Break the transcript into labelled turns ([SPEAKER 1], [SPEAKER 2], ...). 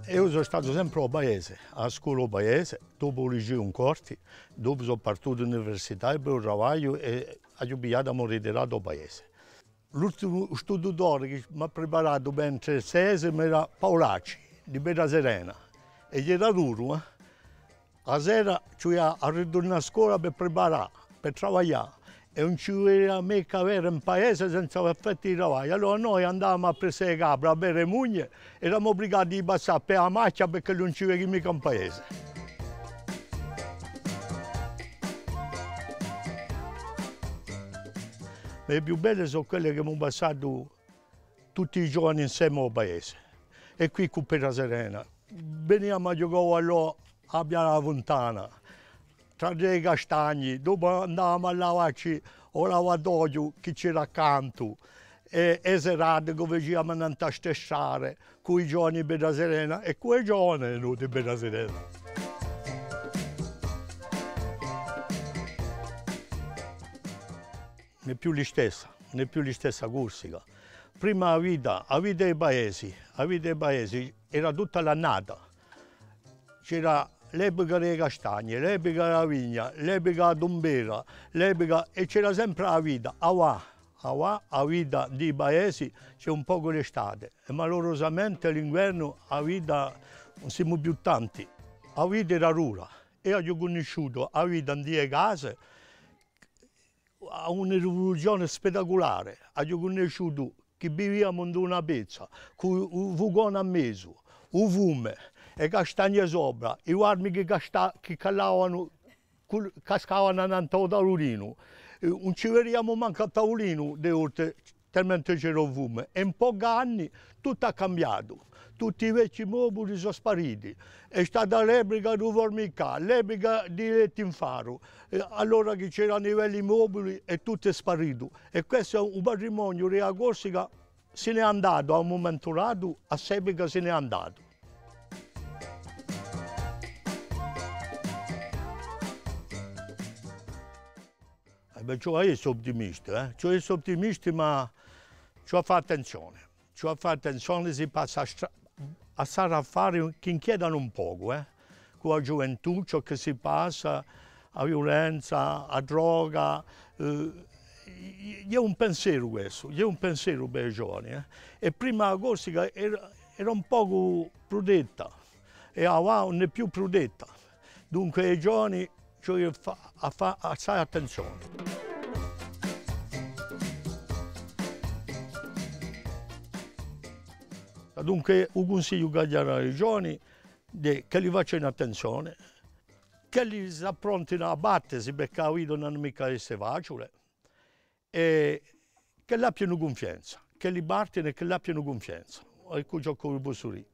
[SPEAKER 1] Io sono stato sempre a Paese, a scuola a Paese, dopo ho liceo in Corti, dopo sono partito all'università e poi lavoro e ho pigliato a ritirato a Paese. L'ultimo istruttore che mi ha preparato ben 3 sesimi era Paolacci, di Bera Serena. E gli era duro, eh? A sera cioè a ritornare a scuola per preparare, per lavorare. E non ci voleva mica avere un paese senza effetti di lavoro. Allora noi andavamo a prendere le capre, a bere mugne, e eravamo obbligati a passare per la macchina perché non ci vedeva mica un paese. Le più belle sono quelle che abbiamo passato tutti i giorni insieme al paese. E qui con Bera Serena. Veniamo a giocare allora a Piana Fontana, tra i castagni, dopo andavamo a lavarci il lavatoio che c'era accanto, e serate che facevamo andare a stessare con i giovani di Bera Serena e con i giovani di Bera Serena. Non è più la stessa Corsica. Prima la vita dei paesi era tutta l'annata. C'era l'epoca dei castagni, l'epoca della vigna, l'epoca dell'ombera, l'epoca e c'era sempre la vita. La vita dei paesi c'è un poco l'estate e malorosamente l'inverno la vita non siamo più tanti. La vita era dura e ho conosciuto la vita in 10 case a una rivoluzione spettacolare. Ho conosciuto che viviamo in una pezza, con un fugone a mezzo, un fume, e castagne sopra, i guardi che callavano, cascavano a tavolino. Non ci vediamo manco a tavolino di oltre, talmente c'era un fumo. E in pochi anni tutto è cambiato. Tutti i vecchi mobili sono spariti. È stata l'epoca del formica, l'epoca di letti in faro. Allora che c'erano i vecchi mobili e tutto è sparito. E questo è un patrimonio della Corsica, se n'è andato a un momento dato, a s'epoca se n'è andato. Cioè io sono ottimista, io sono ottimista, ma ci ho fatto attenzione. Ci ho fatto attenzione, si passa a stare a fare che inquietano un poco, con la gioventù, ciò che si passa, la violenza, la droga. Io ho un pensiero questo, io ho un pensiero per i giovani. E prima la Corsica era un poco protetta, e ora non è più protetta. Dunque i giovani cioè, a fare attenzione. Dunque, un consiglio che do ai giovani è che li facciano attenzione, che li si approntino a battersi perché la vita non è mica facile, e che li abbiano confianza, che li battono e che li abbiano confianza. Ecco ciò che vi posso dire.